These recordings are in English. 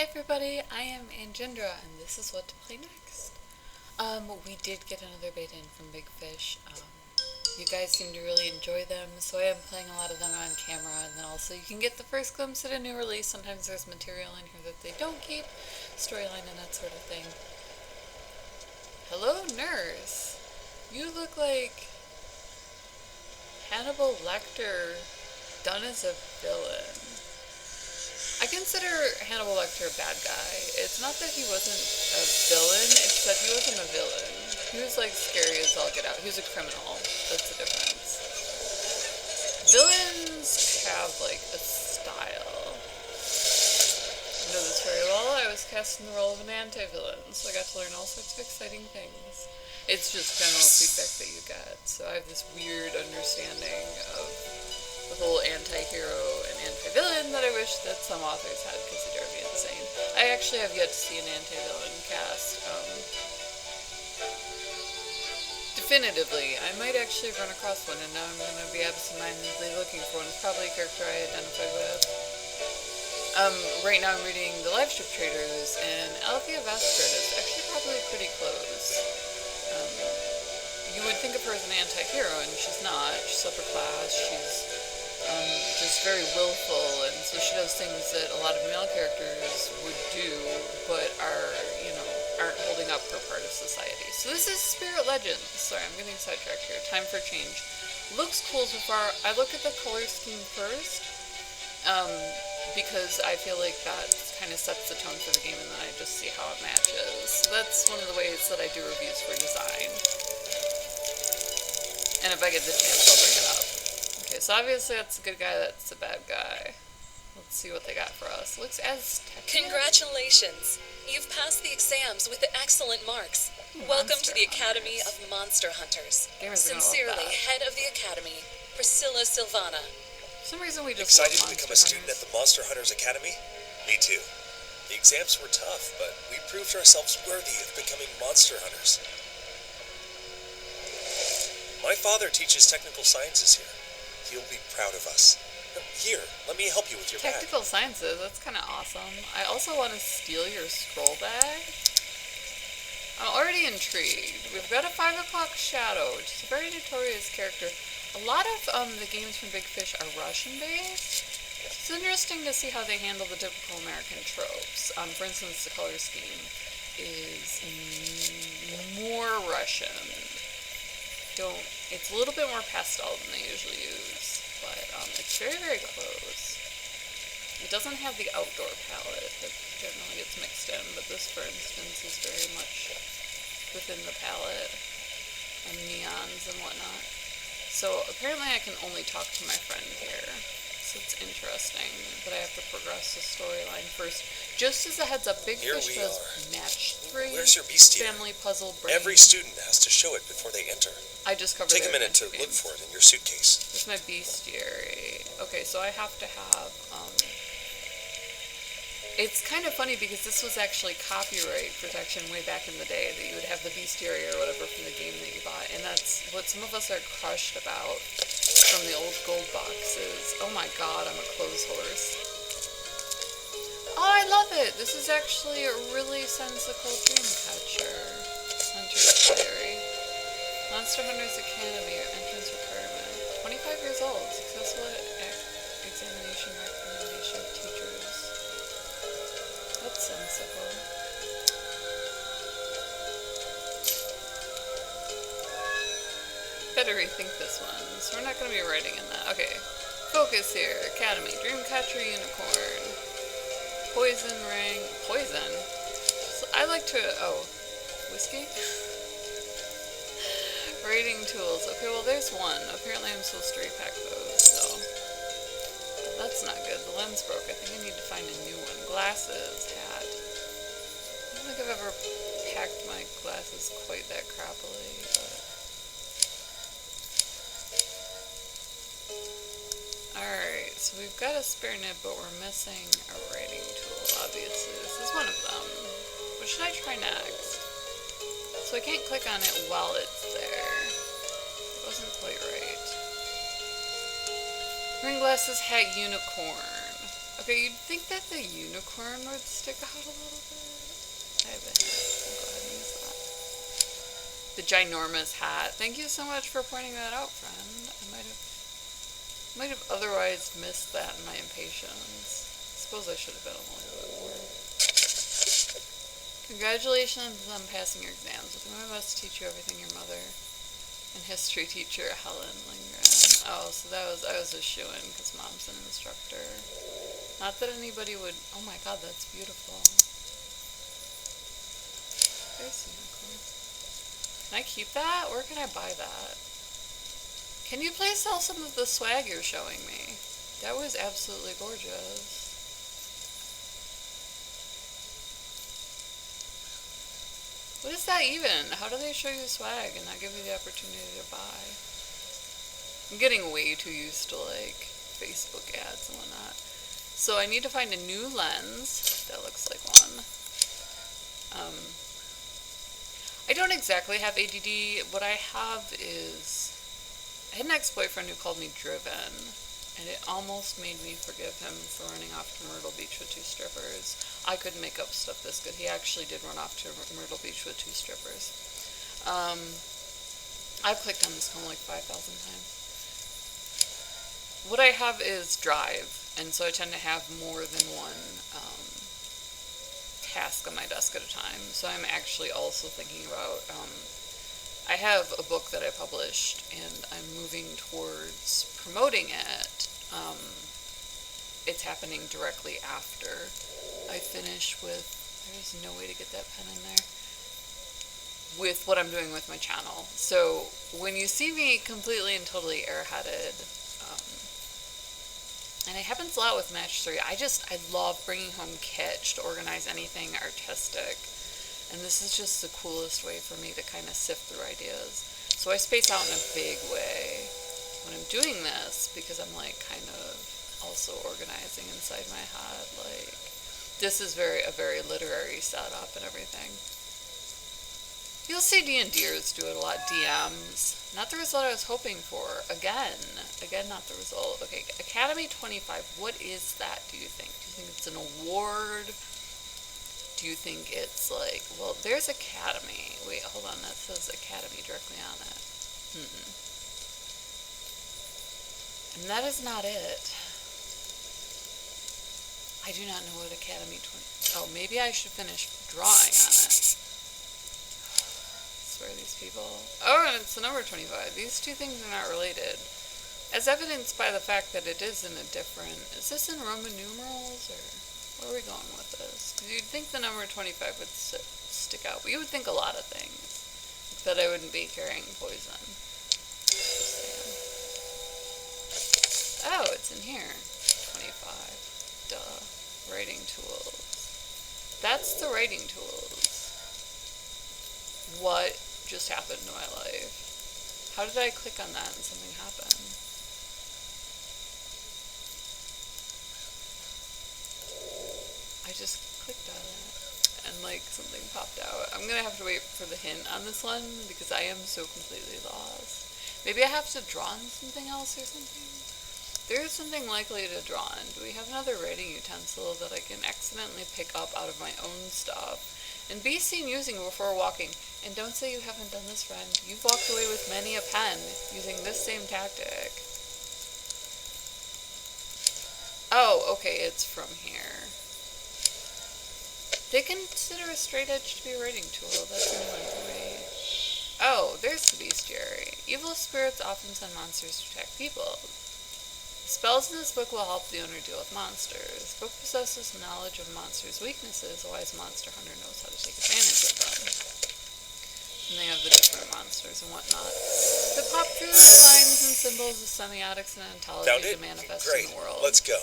Hi everybody, I am Angendra, and this is what to play next. We did get another beta in from Big Fish. You guys seem to really enjoy them, so I am playing a lot of them on camera, and then also you can get the first glimpse at a new release. Sometimes there's material in here that they don't keep, storyline and that sort of thing. Hello, nurse! You look like Hannibal Lecter done as a villain. I consider Hannibal Lecter a bad guy. It's not that he wasn't a villain, it's that he wasn't a villain. He was like scary as all get out. He was a criminal. That's the difference. Villains have like a style. I know this very well. I was cast in the role of an anti-villain, so I got to learn all sorts of exciting things. It's just general feedback that you get, so I have this weird understanding of the whole anti-hero and anti-villain that I wish that some authors had, because they drive me insane. I actually have yet to see an anti-villain cast. Definitively. I might actually run across one, and now I'm going to be absentmindedly looking for one. It's probably a character I identified with. Right now I'm reading The Livestrip Traders, and Althea Vestrid is actually probably pretty close. You would think of her as an anti-hero, and she's not. She's upper class, she's just very willful, and so she does things that a lot of male characters would do, but aren't holding up her part of society. So this is Spirit Legends. Sorry, I'm getting sidetracked here. Time for change. Looks cool so far. I look at the color scheme first, because I feel like that kind of sets the tone for the game, and then I just see how it matches. So that's one of the ways that I do reviews for design. And if I get the chance, I'll bring it up. Okay, so obviously that's a good guy, that's a bad guy. Let's see what they got for us. Looks Aztecian. Congratulations! You've passed the exams with excellent marks. Welcome to the Academy of Monster Hunters. Sincerely, head of the Academy, Priscilla Silvana. For some reason we just excited to become a student at the Monster Hunters Academy? Me too. The exams were tough, but we proved ourselves worthy of becoming monster hunters. My father teaches technical sciences here. He'll be proud of us. Here, let me help you with your Technical sciences, that's kind of awesome. I also want to steal your scroll bag. I'm already intrigued. We've got a 5 o'clock shadow, which is a very notorious character. A lot of the games from Big Fish are Russian-based. It's interesting to see how they handle the typical American tropes. For instance, the color scheme is more Russian. It's a little bit more pastel than they usually use, but it's very, very close. It doesn't have the outdoor palette that generally gets mixed in, but this, for instance, is very much within the palette, and neons and whatnot. So apparently I can only talk to my friend here. So it's interesting that I have to progress the storyline first. Just as a heads up, Big Fish does match 3. Where's your bestiary? Family puzzle brain. Every student has to show it before they enter. I just covered Take a minute to look for it in your suitcase. It's my bestiary. Okay, so I have to have, it's kind of funny because this was actually copyright protection way back in the day, that you would have the bestiary or whatever from the game that you bought, and that's what some of us are crushed about from the old gold boxes. Oh my god, I'm a clothes horse. Oh, I love it! This is actually a really sensical Dreamcatcher. Hunter's Diary. Monster Hunters Academy, entrance requirement. 25 years old, successful examination recommendation of teachers. That's sensible. Better rethink this one, so we're not going to be writing in that. Okay, focus here. Academy, Dreamcatcher Unicorn. Poison ring. Poison? So I like to... Oh. Whiskey? Rating tools. Okay, well there's one. Apparently I'm supposed to repack those, so... That's not good. The lens broke. I think I need to find a new one. Glasses. Hat. I don't think I've ever packed my glasses quite that crappily, but... Alright, so we've got a spare nib, but we're missing a writing tool, obviously. This is one of them. What should I try next? So I can't click on it while it's there. It wasn't quite right. Ring glasses, hat, unicorn. Okay, you'd think that the unicorn would stick out a little bit. I have a hat. I'll go ahead and use that. The ginormous hat. Thank you so much for pointing that out, friend. I might have otherwise missed that in my impatience. I suppose I should have been a little bit more. Congratulations on passing your exams. I'll do my best to teach you everything your mother and history teacher Helen Lindgren. Oh, so I was a shoo-in because mom's an instructor. Not that anybody would. Oh my god, that's beautiful. There's unicorn. Can I keep that? Where can I buy that? Can you please sell some of the swag you're showing me? That was absolutely gorgeous. What is that even? How do they show you swag and not give you the opportunity to buy? I'm getting way too used to like Facebook ads and whatnot. So I need to find a new lens. That looks like one. I don't exactly have ADD. What I have is, I had an ex-boyfriend who called me driven, and it almost made me forgive him for running off to Myrtle Beach with 2 strippers. I couldn't make up stuff this good. He actually did run off to Myrtle Beach with 2 strippers. I've clicked on this film like 5,000 times. What I have is Drive, and so I tend to have more than one task on my desk at a time. So I'm actually also thinking about, I have a book that I published, and I'm moving towards promoting it. It's happening directly after I finish with, there's no way to get that pen in there, with what I'm doing with my channel. So when you see me completely and totally airheaded, and it happens a lot with Match 3, I love bringing home kitsch to organize anything artistic. And this is just the coolest way for me to kind of sift through ideas. So I space out in a big way when I'm doing this, because I'm like kind of also organizing inside my head. Like, this is a very literary setup and everything. You'll see D&Ders do it a lot. DMs. Not the result I was hoping for. Again, not the result. Okay, Academy 25. What is that, do you think? Do you think it's an award? Do you think it's like, well, there's Academy. Wait, hold on. That says Academy directly on it. And that is not it. I do not know what Academy 20... Oh, maybe I should finish drawing on it. I swear these people... Oh, and it's the number 25. These two things are not related. As evidenced by the fact that it is in a different... Is this in Roman numerals, or... Where are we going with this? Because you'd think the number 25 would stick out, but you would think a lot of things. That I wouldn't be carrying poison. Oh, it's in here. 25. Duh. Writing tools. That's the writing tools. What just happened to my life? How did I click on that and something happened? I just clicked on it and like something popped out. I'm gonna have to wait for the hint on this one because I am so completely lost. Maybe I have to draw on something else or something? There's something likely to draw on. Do we have another writing utensil that I can accidentally pick up out of my own stuff and be seen using before walking? And don't say you haven't done this, friend. You've walked away with many a pen using this same tactic. Oh, okay, it's from here. They consider a straight edge to be a writing tool. That's a new one for me. Oh, there's the bestiary. Evil spirits often send monsters to attack people. Spells in this book will help the owner deal with monsters. The book possesses knowledge of monsters' weaknesses. A wise monster hunter knows how to take advantage of them. And they have the different monsters and whatnot. The pop through the signs and symbols of semiotics and ontology to manifest in the world. Let's go.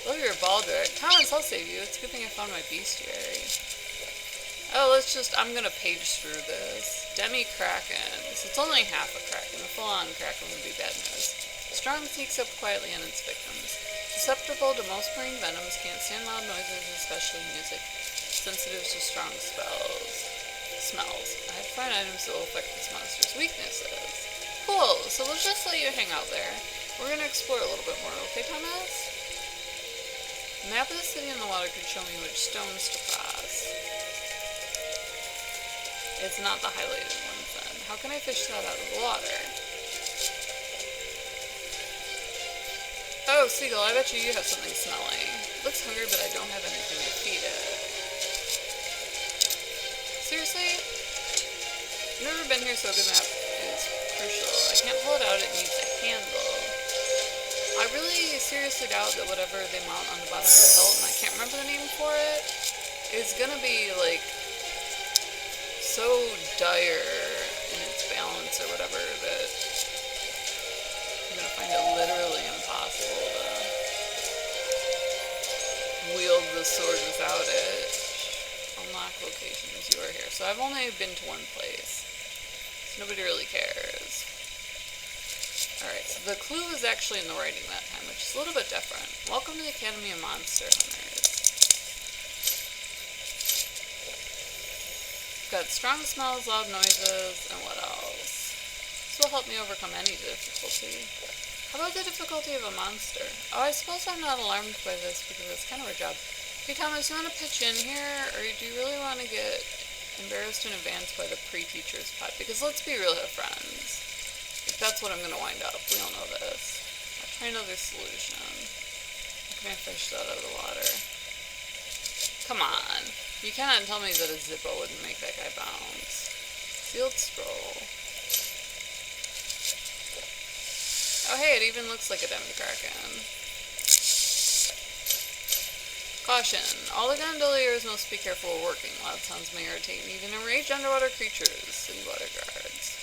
Love your Baldric. Thomas, I'll save you. It's a good thing I found my bestiary. Oh, I'm gonna page through this. Demi-Kraken. So it's only half a Kraken. A full-on Kraken would be bad news. Strong sneaks up quietly on its victims. Susceptible to most marine venoms, can't stand loud noises, especially music. Sensitive to strong smells. I have find items that will affect this monster's weaknesses. Cool, so we'll just let you hang out there. we're gonna explore a little bit more, okay, Thomas? Map of the city in the water could show me which stones to cross. It's not the highlighted ones then. How can I fish that out of the water? Oh, Seagull, I bet you have something smelly. Looks hungry, but I don't have anything to feed it. Seriously? I've never been here, so a good map is crucial. I can't pull it out, it needs a handle. I really seriously doubt that whatever they mount on the bottom of the hilt, and I can't remember the name for it, is gonna be, like, so dire in its balance or whatever that I'm gonna find it literally impossible to wield the sword without it. Unlock locations, you are here. So I've only been to one place, so nobody really cares. Alright, so the clue was actually in the writing that time, which is a little bit different. Welcome to the Academy of Monster Hunters. Got strong smells, loud noises, and what else? This will help me overcome any difficulty. How about the difficulty of a monster? Oh, I suppose I'm not alarmed by this because it's kind of our job. Hey Thomas, you want to pitch in here, or do you really want to get embarrassed in advance by the pre-teacher's pet? Because let's be real here, friends. If that's what I'm going to wind up, we all know this. I'll try another solution. How can I fish that out of the water? Come on. You cannot tell me that a Zippo wouldn't make that guy bounce. Sealed scroll. Oh hey, it even looks like a Demi-Kraken. Caution. All the gondoliers must be careful of working. Loud sounds may irritate and even enrage underwater creatures. City water guards.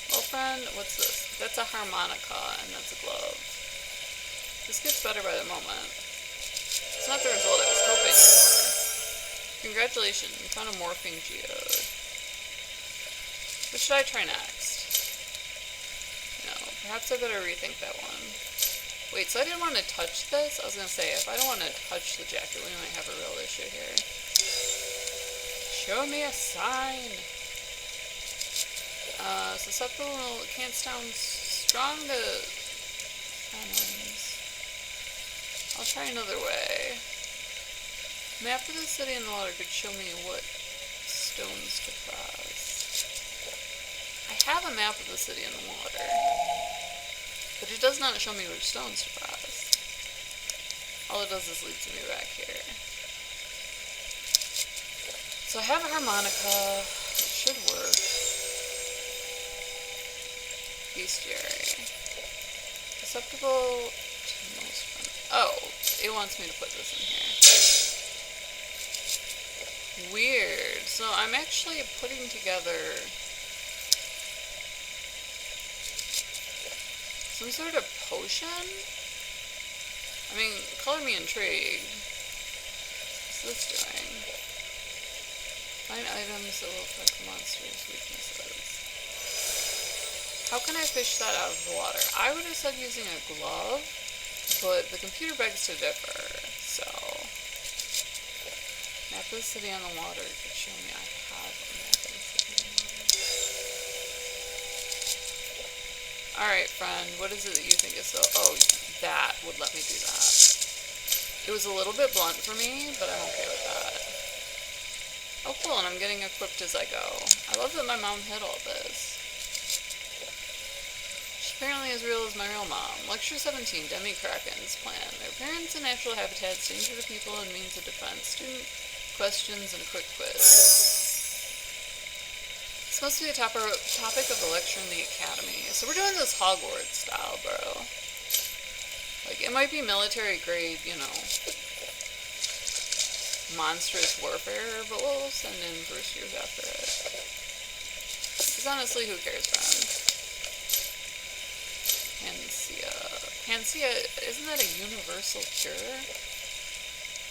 Well friend, what's this? That's a harmonica and that's a glove. This gets better by the moment. It's not the result I was hoping for. Congratulations, you found a morphing geode. What should I try next? No, perhaps I better rethink that one. Wait, so I didn't want to touch this? I was going to say, if I don't want to touch the jacket, we might have a real issue here. Show me a sign! Susceptible can't sound strong to cannons. I'll try another way. Map of the city in the water could show me what stones to cross. I have a map of the city in the water, but it does not show me which stones to cross. All it does is leads me back here. So I have a harmonica. It should work. Bestiary. Susceptible to most fun. Oh, it wants me to put this in here. Weird. So I'm actually putting together some sort of potion? I mean, color me intrigued. What's this doing? Find items that will affect monsters' weaknesses. How can I fish that out of the water? I would have said using a glove, but the computer begs to differ, so... Map of the city on the water could show me I have a map of the city on the water. Alright, friend, what is it that you think is so... Oh, that would let me do that. It was a little bit blunt for me, but I'm okay with that. Oh, cool, and I'm getting equipped as I go. I love that my mom hid all this. She's apparently as real as my real mom. Lecture 17, Demi-Krakens plan. Their appearance and natural habitats, danger to people and means of defense. Student questions and a quick quiz. This must be a topic of the lecture in the academy. So we're doing this Hogwarts style, bro. Like, it might be military grade, you know, monstrous warfare, but we'll send in first years after it. Because honestly, who cares, friend? Panacea, isn't that a universal cure?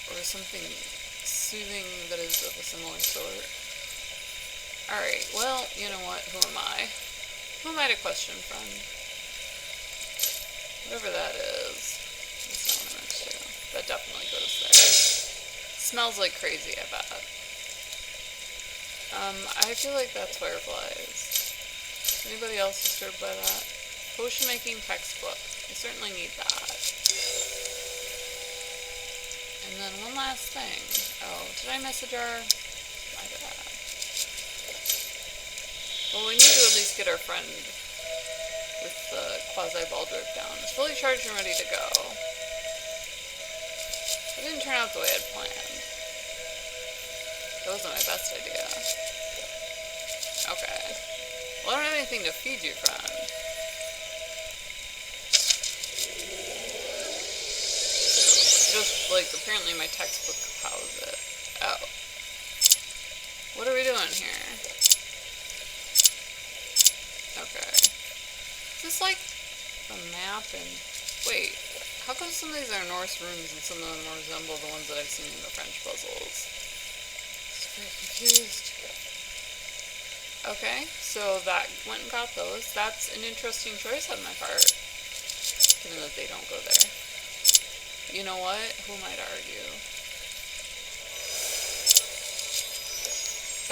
Or something soothing that is of a similar sort? Alright, well, you know what? Who am I? Who am I to question, friend? Whatever that is. That's not what I meant to do. That definitely goes there. Smells like crazy, I bet. I feel like that's fireflies. Anybody else disturbed by that? Potion making textbook. I certainly need that. And then one last thing. Oh, did I miss a jar? My bad. Well, we need to at least get our friend with the quasi-baldric down. It's fully charged and ready to go. It didn't turn out the way I'd planned. That wasn't my best idea. Okay. Well, I don't have anything to feed you, friend. Just, like, apparently my textbook housed it. Oh. What are we doing here? Okay. Is this, like, the map and... Wait. How come some of these are Norse runes and some of them resemble the ones that I've seen in the French puzzles? I'm very confused. Okay, so that went and got those. That's an interesting choice on my part. Given that they don't go there. You know what? Who might argue?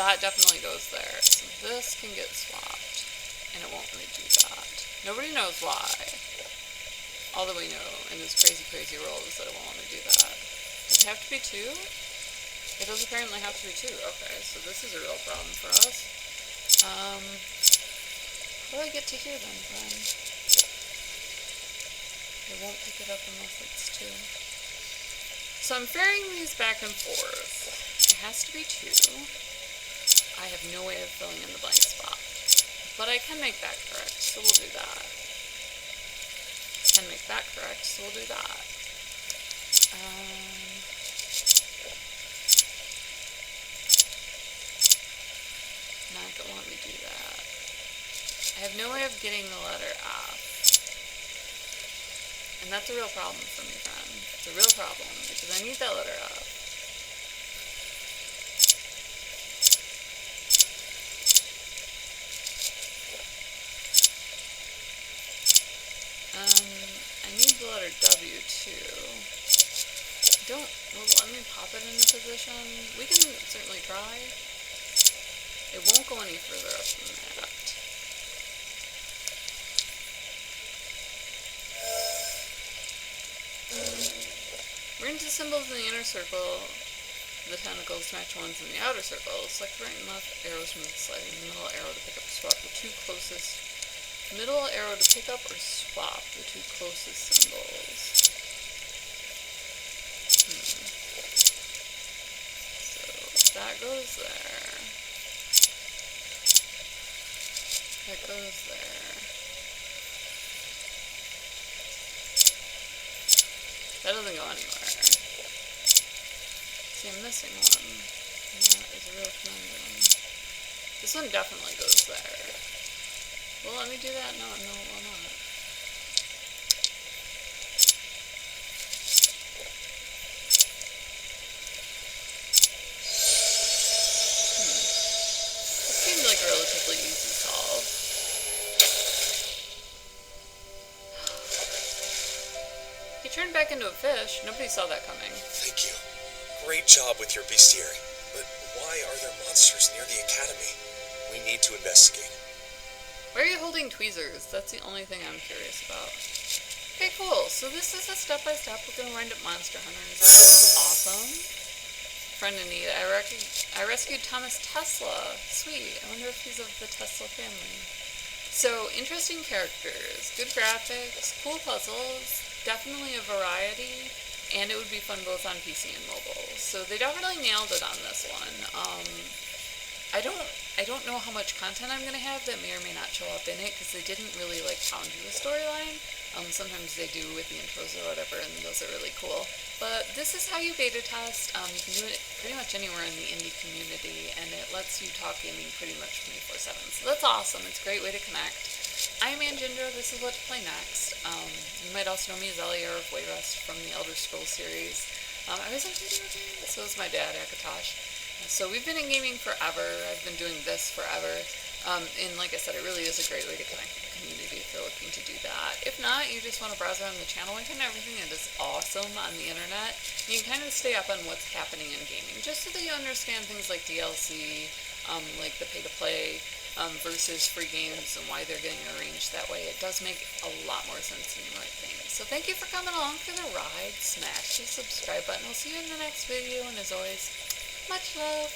That definitely goes there. So this can get swapped. And it won't really do that. Nobody knows why. All that we know in this crazy, crazy world is that it won't let me do that. Does it have to be 2? It does apparently have to be 2. Okay, so this is a real problem for us. How do I get to here then, friend? It won't pick it up unless it's 2. So I'm ferrying these back and forth. It has to be 2. I have no way of filling in the blank spot. But I can make that correct, so we'll do that. Can make that correct, so we'll do that. Not gonna let me do that. I have no way of getting the letter F. And that's a real problem for me, friend. It's a real problem, because I need that letter F. I need the letter W, too. Will let me pop it into position? We can certainly try. It won't go any further up than that. We're into symbols in the inner circle. The tentacles to match ones in the outer circle. Select right and left arrows from the slide. Middle arrow to pick up or swap the 2 closest. Middle arrow to pick up or swap the 2 closest symbols. So that goes there. That goes there. That doesn't go anywhere. See, I'm missing one. That is a real conundrum. This one definitely goes there. Will let me do that? No, it will not. It seemed like a relatively easy solve. He turned back into a fish. Nobody saw that coming. Thank you. Great job with your bestiary. But why are there monsters near the academy? We need to investigate. Why are you holding tweezers? That's the only thing I'm curious about. Okay, cool. So this is a step-by-step. We're going to wind up Monster Hunters. Awesome. Friend in need. I rescued Thomas Tesla. Sweet. I wonder if he's of the Tesla family. So, interesting characters. Good graphics. Cool puzzles. Definitely a variety. And it would be fun both on PC and mobile. So they definitely nailed it on this one. I don't know how much content I'm going to have that may or may not show up in it, because they didn't really, like, pound you a storyline. Sometimes they do with the intros or whatever, and those are really cool. But this is how you beta test. You can do it pretty much anywhere in the indie community, and it lets you talk gaming pretty much 24/7. So that's awesome. It's a great way to connect. I'm Anjindra. This is what to play next. You might also know me as Eliar of Wayrest from the Elder Scrolls series. I was on video games, so is my dad, Akatosh. So we've been in gaming forever. I've been doing this forever. And like I said, it really is a great way to connect with the community if you're looking to do that. If not, you just want to browse around the channel. We find everything that is awesome on the internet. You can kind of stay up on what's happening in gaming, just so that you understand things like DLC, like the pay-to-play versus free games and why they're getting arranged that way. It does make a lot more sense than you might think. So thank you for coming along for the ride. Smash the subscribe button. We'll see you in the next video, and as always, much love.